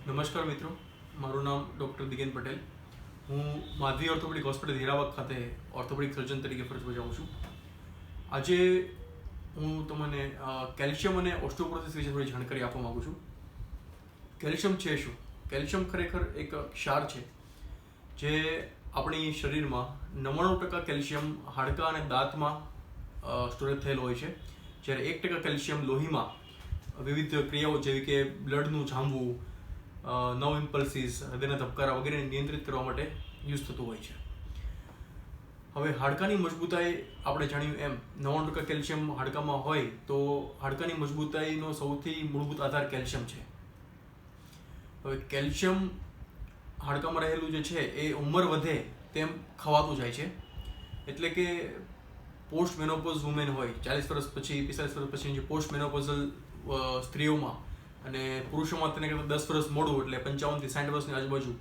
નમસ્કાર મિત્રો, મારું નામ ડૉક્ટર દિગેન પટેલ. હું માધવી ઓર્થોપેડિક હોસ્પિટલ હીરાબાગ ખાતે ઓર્થોપેડિક સર્જન તરીકે ફરજ બજાવું છું. આજે હું તમને કેલ્શિયમ અને ઓસ્ટિયોપોરોસિસ વિશે થોડી જાણકારી આપવા માગું છું. કેલ્શિયમ છે શું? કેલ્શિયમ ખરેખર એક ક્ષાર છે જે આપણી શરીરમાં 99% કેલ્શિયમ હાડકાં અને દાંતમાં સ્ટોરેજ થયેલો હોય છે, જ્યારે 1% કેલ્શિયમ લોહીમાં વિવિધ ક્રિયાઓ જેવી કે બ્લડનું જામવું, નવ ઇમ્પલ્સીસ, હૃદયના ધબકારા વગેરેને નિયંત્રિત કરવા માટે યુઝ થતું હોય છે. હવે હાડકાની મજબૂતાઈ આપણે જાણ્યું એમ 99% કેલ્શિયમ હાડકામાં હોય તો હાડકાની મજબૂતાઈનો સૌથી મૂળભૂત આધાર કેલ્શિયમ છે. હવે કેલ્શિયમ હાડકામાં રહેલું જે છે એ ઉંમર વધે તેમ ખવાતું જાય છે. એટલે કે પોસ્ટ મેનોપોઝ વુમેન હોય, 40 વર્ષ પછી 45 વર્ષ પછી જે પોસ્ટ મેનોપોઝલ સ્ત્રીઓમાં અને પુરુષોમાં તેને કરતાં 10 વર્ષ મોડું, એટલે 55 થી 60 વર્ષની આજુબાજુ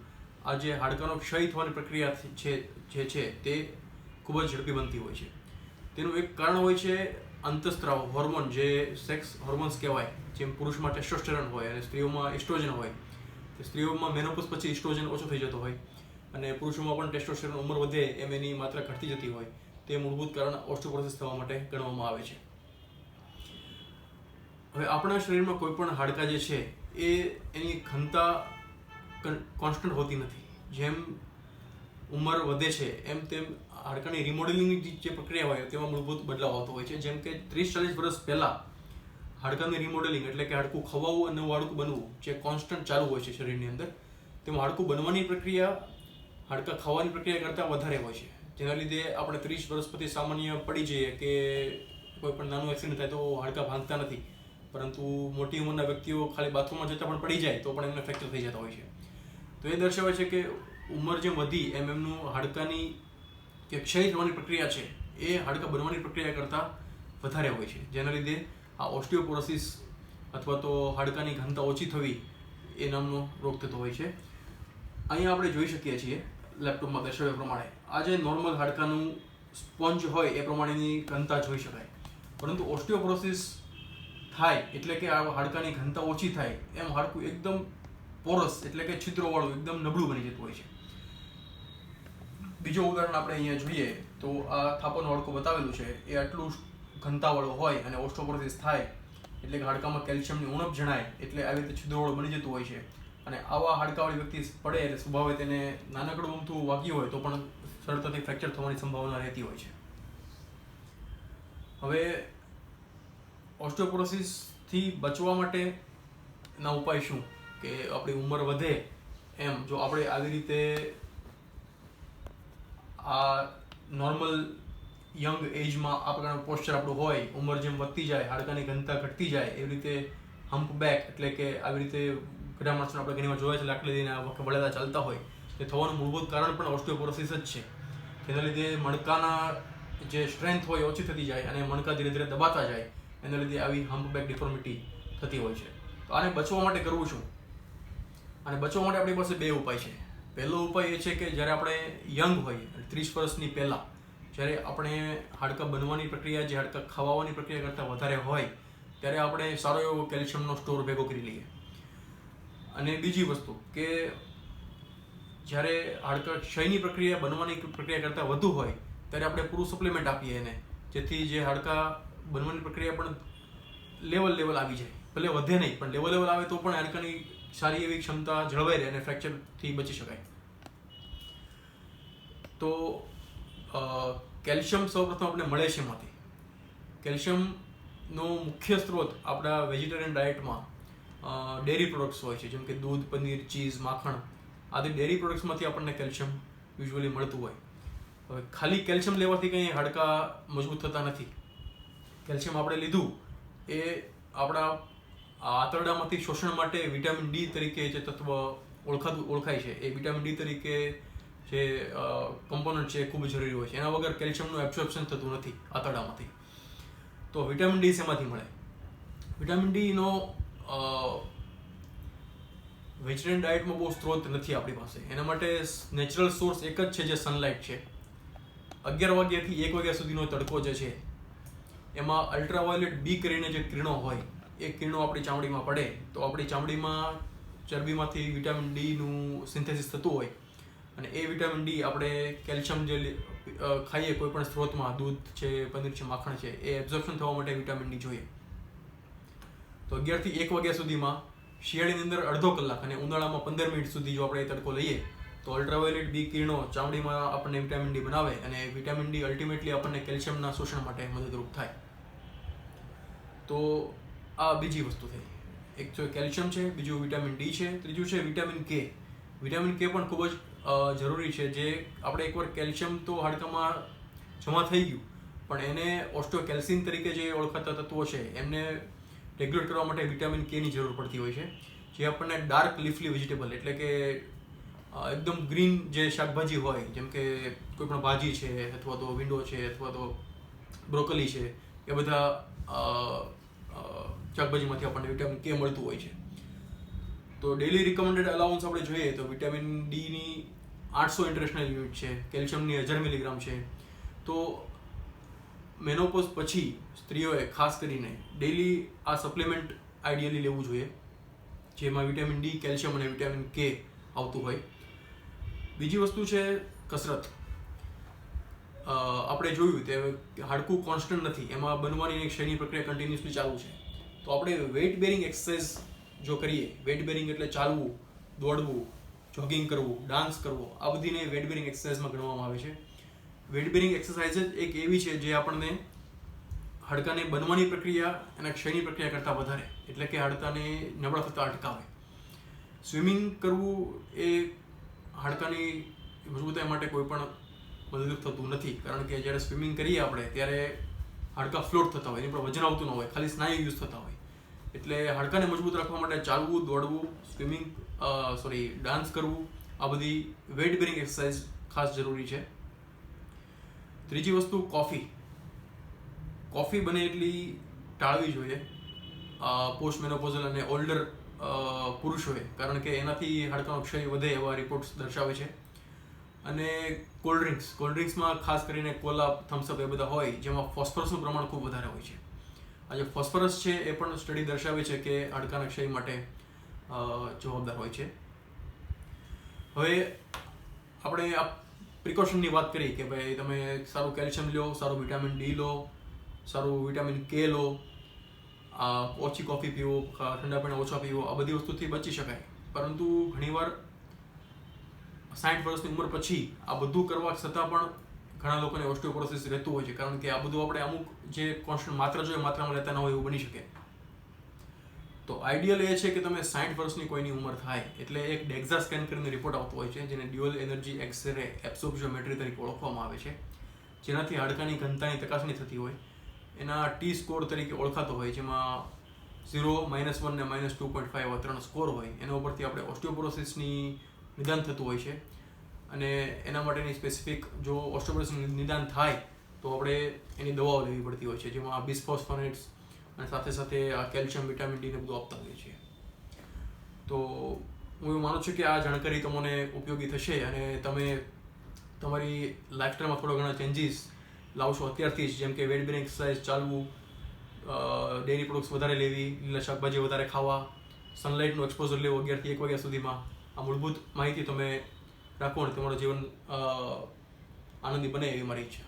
આ જે હાડકાનો ક્ષય થવાની પ્રક્રિયા છે તે ખૂબ જ ઝડપી બનતી હોય છે. તેનું એક કારણ હોય છે અંતઃસ્ત્રાવ હોર્મોન, જે સેક્સ હોર્મોન્સ કહેવાય. જેમ પુરુષમાં ટેસ્ટોસ્ટેરોન હોય અને સ્ત્રીઓમાં એસ્ટ્રોજન હોય. તો સ્ત્રીઓમાં મેનોપોઝ પછી એસ્ટ્રોજન ઓછો થઈ જતો હોય અને પુરુષોમાં પણ ટેસ્ટોસ્ટેરોન ઉંમર વધે એમ એની માત્રા ઘટતી જતી હોય. તે મૂળભૂત કારણ ઓસ્ટિયોપોરોસિસ થવા માટે ગણવામાં આવે છે. હવે આપણા શરીરમાં કોઈ પણ હાડકાં જે છે એ એની ઘનતા કોન્સ્ટન્ટ હોતી નથી. જેમ ઉંમર વધે છે એમ તેમ હાડકાની રિમોડેલિંગની જે પ્રક્રિયા હોય તેમાં મૂળભૂત બદલાવ આવતો હોય છે. જેમ કે 30-40 વર્ષ પહેલાં હાડકાની રિમોડેલિંગ એટલે કે હાડકું ખવાવું અને નવું હાડકું બનવું જે કોન્સ્ટન્ટ ચાલુ હોય છે શરીરની અંદર, તેમાં હાડકું બનવાની પ્રક્રિયા હાડકાં ખાવાની પ્રક્રિયા કરતાં વધારે હોય છે. જેના લીધે આપણે 30 વર્ષ પછી સામાન્ય પડી જઈએ કે કોઈ પણ નાનું એક્સિડન્ટ થાય તો હાડકાં ભાંગતા નથી, પરંતુ મોટી ઉંમરના વ્યક્તિઓ ખાલી બાથરૂમમાં જતાં પણ પડી જાય તો પણ એમને ફ્રેક્ચર થઈ જતા હોય છે. તો એ દર્શાવે છે કે ઉંમર જેમ વધી એમ એમનું હાડકાની જે ક્ષય થવાની પ્રક્રિયા છે એ હાડકાં બનવાની પ્રક્રિયા કરતાં વધારે હોય છે. જેના લીધે આ ઓસ્ટિયોપોરોસિસ અથવા તો હાડકાની ઘનતા ઓછી થવી એ નામનો રોગ થતો હોય છે. અહીંયા આપણે જોઈ શકીએ છીએ લેપટોપમાં દર્શાવ્યા પ્રમાણે આ જે નોર્મલ હાડકાનું સ્પોન્જ હોય એ પ્રમાણેની ઘનતા જોઈ શકાય. પરંતુ ઓસ્ટિયોપોરોસિસ થાય એટલે કે આ હાડકાની ઘનતા ઓછી થાય એમ હાડકું એકદમ પોરસ એટલે કે છિદ્રોવાળું એકદમ નબળું બની જતું હોય છે. બીજું ઉદાહરણ આપણે અહીંયા જોઈએ તો આ થાપાનું હાડકું બતાવેલું છે એ આટલું ઘનતાવાળું હોય અને ઓસ્ટિયોપોરોસિસ થાય એટલે કે હાડકામાં કેલ્શિયમની ઉણપ જણાય એટલે આવી રીતે છિદ્રોવાળું બની જતું હોય છે. અને આવા હાડકાવાળી વ્યક્તિ પડે એટલે સ્વભાવે તેને નાનકડું અમથું વાગ્યું હોય તો પણ સરળતાથી ફ્રેક્ચર થવાની સંભાવના રહેતી હોય છે. હવે ઓસ્ટિયોપોરોસિસથી બચવા માટેના ઉપાય શું? કે આપણી ઉંમર વધે એમ જો આપણે આવી રીતે આ નોર્મલ યંગ એજમાં આ પ્રકારનું પોસ્ચર આપણું હોય, ઉંમર જેમ વધતી જાય હાડકાની ઘનતા ઘટતી જાય એવી રીતે હમ્પ બેક એટલે કે આવી રીતે ઘણા માણસોને આપણે ઘણીવાર જોયા છે લાકડી લઈને વળેલા ચાલતા હોય, તે થવાનું મૂળભૂત કારણ પણ ઓસ્ટિયોપોરોસિસ જ છે. તેના લીધે મણકાના જે સ્ટ્રેન્થ હોય ઓછી થતી જાય અને મણકા ધીરે ધીરે દબાતા જાય, એના લીધે આવી હમ્પ બેક ડિફોર્મિટી થતી હોય છે. તો આને બચવા માટે કરવું શું? અને બચવા માટે આપણી પાસે બે ઉપાય છે. પહેલો ઉપાય એ છે કે જ્યારે આપણે યંગ હોઈએ 30 વર્ષની પહેલાં, જ્યારે આપણે હાડકાં બનવાની પ્રક્રિયા જે હાડકાં ખવાવાની પ્રક્રિયા કરતાં વધારે હોય ત્યારે આપણે સારો એવો કેલ્શિયમનો સ્ટોર ભેગો કરી લઈએ. અને બીજી વસ્તુ કે જ્યારે હાડકાં ક્ષયની પ્રક્રિયા બનવાની પ્રક્રિયા કરતાં વધુ હોય ત્યારે આપણે પૂરું સપ્લિમેન્ટ આપીએ એને, જેથી જે હાડકાં બનવાની પ્રક્રિયા પણ લેવલ આવી જાય. ભલે વધે નહીં પણ લેવલ આવે તો પણ હાડકાની સારી એવી ક્ષમતા જળવાઈ રહે અને ફ્રેક્ચરથી બચી શકાય. તો કેલ્શિયમ સૌપ્રથમ આપણે મળે છે એમાંથી. કેલ્શિયમનો મુખ્ય સ્ત્રોત આપણા વેજીટેરિયન ડાયટમાં ડેરી પ્રોડક્ટ્સ હોય છે, જેમ કે દૂધ, પનીર, ચીઝ, માખણ આદિ ડેરી પ્રોડક્ટ્સમાંથી આપણને કેલ્શિયમ યુઝ્યુઅલી મળતું હોય. હવે ખાલી કેલ્શિયમ લેવાથી કંઈ હાડકાં મજબૂત થતા નથી. કેલ્શિયમ આપણે લીધું એ આપણા આંતરડામાંથી શોષણ માટે વિટામિન ડી તરીકે જે તત્વ ઓળખાય છે એ વિટામિન ડી તરીકે જે કમ્પોનન્ટ છે એ ખૂબ જરૂરી હોય છે. એના વગર કેલ્શિયમનું એબ્સોર્પ્શન થતું નથી આંતરડામાંથી. તો વિટામિન ડી શેમાંથી મળે? વિટામિન ડીનો વેજીટેરિયન ડાયટમાં બહુ સ્ત્રોત નથી આપણી પાસે. એના માટે નેચરલ સોર્સ એક જ છે જે સનલાઇટ છે. 11 વાગ્યાથી 1 વાગ્યા સુધીનો તડકો જે છે એમાં અલ્ટ્રાવાયોલેટ બી કરીને જે કિરણો હોય એ કિરણો આપણી ચામડીમાં પડે તો આપણી ચામડીમાં ચરબીમાંથી વિટામિન ડીનું સિન્થેસિસ થતું હોય અને એ વિટામિન ડી આપણે કેલ્શિયમ જે ખાઈએ કોઈ પણ સ્ત્રોતમાં, દૂધ છે, પનીર છે, માખણ છે, એ એબ્ઝોર્પ્શન થવા માટે વિટામિન ડી જોઈએ. તો 11 થી 1 વાગ્યા સુધીમાં શિયાળાની અંદર અડધો કલાક અને ઉનાળામાં 15 મિનિટ સુધી જો આપણે તડકો લઈએ તો અલ્ટ્રાવાયોલેટ બી કિરણો ચામડીમાં આપણને વિટામિન ડી બનાવે અને વિટામિન ડી અલ્ટિમેટલી આપણને કેલ્શિયમના શોષણ માટે મદદરૂપ થાય. તો આ બીજી વસ્તુ થઈ. એક તો કેલ્શિયમ છે, બીજું વિટામિન ડી છે, ત્રીજું છે વિટામિન કે. વિટામિન કે પણ ખૂબ જ જરૂરી છે. જે આપણે એકવાર કેલ્શિયમ તો હાડકામાં જમા થઈ ગયું પણ એને ઓસ્ટિયોકેલ્સિન તરીકે જે ઓળખાતા તત્વો છે એમને રેગ્યુલેટ કરવા માટે વિટામિન કેની જરૂર પડતી હોય છે. જે આપણને ડાર્ક લીફલી વેજીટેબલ એટલે કે એકદમ ગ્રીન જે શાકભાજી હોય, જેમ કે કોઈ પણ ભાજી છે અથવા તો વિંડો છે અથવા તો બ્રોકલી છે, એ બધા શાકભાજીમાંથી આપણને વિટામિન કે મળતું હોય છે. તો ડેલી રિકમેન્ડેડ અલાઉન્સ આપણે જોઈએ તો વિટામિન ડીની 800 ઇન્ટરનેશનલ યુનિટ છે, કેલ્શિયમની 1000 મિલીગ્રામ છે. તો મેનોપોઝ પછી સ્ત્રીઓએ ખાસ કરીને ડેલી આ સપ્લિમેન્ટ આઈડિયલી લેવું જોઈએ, જેમાં વિટામિન ડી, કેલ્શિયમ અને વિટામિન કે આવતું હોય. બીજી વસ્તુ છે કસરત. આપણે જોયું તે હાડકું કોન્સ્ટન્ટ નથી, એમાં બનવાની એક ક્ષયની પ્રક્રિયા કન્ટિન્યુઅસલી ચાલુ છે. તો આપણે વેઇટ બેરિંગ એક્સરસાઇઝ જો કરીએ, વેઇટ બેરિંગ એટલે ચાલવું, દોડવું, જોગિંગ કરવું, ડાન્સ કરવો, આ બધીને વેઇટ બેરિંગ એક્સરસાઇઝમાં ગણવામાં આવે છે. વેઇટ બેરિંગ એક્સરસાઇઝ જ એક એવી છે જે આપણને હાડકાને બનવાની પ્રક્રિયા અને ક્ષયની પ્રક્રિયા કરતાં વધારે, એટલે કે હાડકાને નબળા થતાં અટકાવે. સ્વિમિંગ કરવું એ હાડકાની મજબૂતાઈ માટે કોઈ પણ મદદરૂપ થતું નથી, કારણ કે જ્યારે સ્વિમિંગ કરીએ આપણે ત્યારે હાડકાં ફ્લોટ થતા હોય, એની પર વજન આવતું ન હોય, ખાલી સ્નાયુ યુઝ થતા હોય. એટલે હાડકાને મજબૂત રાખવા માટે ચાલવું, દોડવું, ડાન્સ કરવું, આ બધી વેઇટ બેરિંગ એક્સરસાઇઝ ખાસ જરૂરી છે. ત્રીજી વસ્તુ કોફી. કોફી બને એટલી ટાળવી જોઈએ પોસ્ટ મેનોપોઝલ અને ઓલ્ડર પુરુષોએ, કારણ કે એનાથી હાડકાનો ક્ષય વધે એવા રિપોર્ટ્સ દર્શાવે છે. અને કોલ્ડ્રિંક્સમાં ખાસ કરીને કોલા, થમ્સઅપ એ બધા હોય જેમાં ફોસ્ફરસનું પ્રમાણ ખૂબ વધારે હોય છે. આ જે ફોસ્ફરસ છે એ પણ સ્ટડી દર્શાવે છે કે હાડકાના ક્ષય માટે જવાબદાર હોય છે. હવે આપણે આ પ્રિકોશનની વાત કરી કે ભાઈ તમે સારું કેલ્શિયમ લો, સારું વિટામિન ડી લો, સારું વિટામિન કે લો, ઓછી કોફી પીવો, ઠંડા પાણી ઓછા પીવો, આ બધી વસ્તુથી બચી શકાય. પરંતુ ઘણીવાર 60 વર્ષની ઉંમર પછી આ બધું કરવા છતાં પણ ઘણા લોકોને ઓસ્ટિયોપોરોસિસ રહેતું હોય છે, કારણ કે આ બધું આપણે અમુક જે કોન્સ્ટન્ટ માત્રા જોઈએ માત્રામાં લેતા ન હોય એવું બની શકે. તો આઈડિયલ એ છે કે તમે 60 વર્ષની કોઈની ઉંમર થાય એટલે એક ડેક્ઝા સ્કેન કરીને રિપોર્ટ આવતો હોય છે, જેને ડ્યુઅલ એનર્જી એક્સ-રે એબ્સોર્પ્શિયોમેટ્રી તરીકે ઓળખવામાં આવે છે, જેનાથી હાડકાની ઘનતાની ચકાસણી થતી હોય. એના ટી સ્કોર તરીકે ઓળખાતો હોય, જેમાં 0, -1 ને -2.5 એવા 3 સ્કોર હોય. એના ઉપરથી આપણે ઓસ્ટિયોપોરોસિસની નિદાન થતું હોય છે. અને એના માટેની સ્પેસિફિક જો ઓસ્ટિયોપોરોસિસનું નિદાન થાય તો આપણે એની દવાઓ લેવી પડતી હોય છે, જેમાં બિસ્ફોસ્ફોનેટ્સ અને સાથે સાથે આ કેલ્શિયમ, વિટામિન ડી ને બધું આપતા હોઈએ છીએ. તો હું એવું માનું છું કે આ જાણકારી તમને ઉપયોગી થશે અને તમે તમારી લાઈફસ્ટાઈલમાં થોડા ઘણા ચેન્જીસ લાવશો અત્યારથી જ, જેમ કે વેઇટ બેરિંગ એક્સરસાઇઝ, ચાલવું, ડેરી પ્રોડક્ટ્સ વધારે લેવી, લીલા શાકભાજી વધારે ખાવા, સનલાઇટનું એક્સપોઝર લેવો 11 થી 1 વાગ્યા સુધીમાં. આ મૂળભૂત માહિતી તમે રાખો અને તમારું જીવન આનંદી બને એવી મારી ઈચ્છા.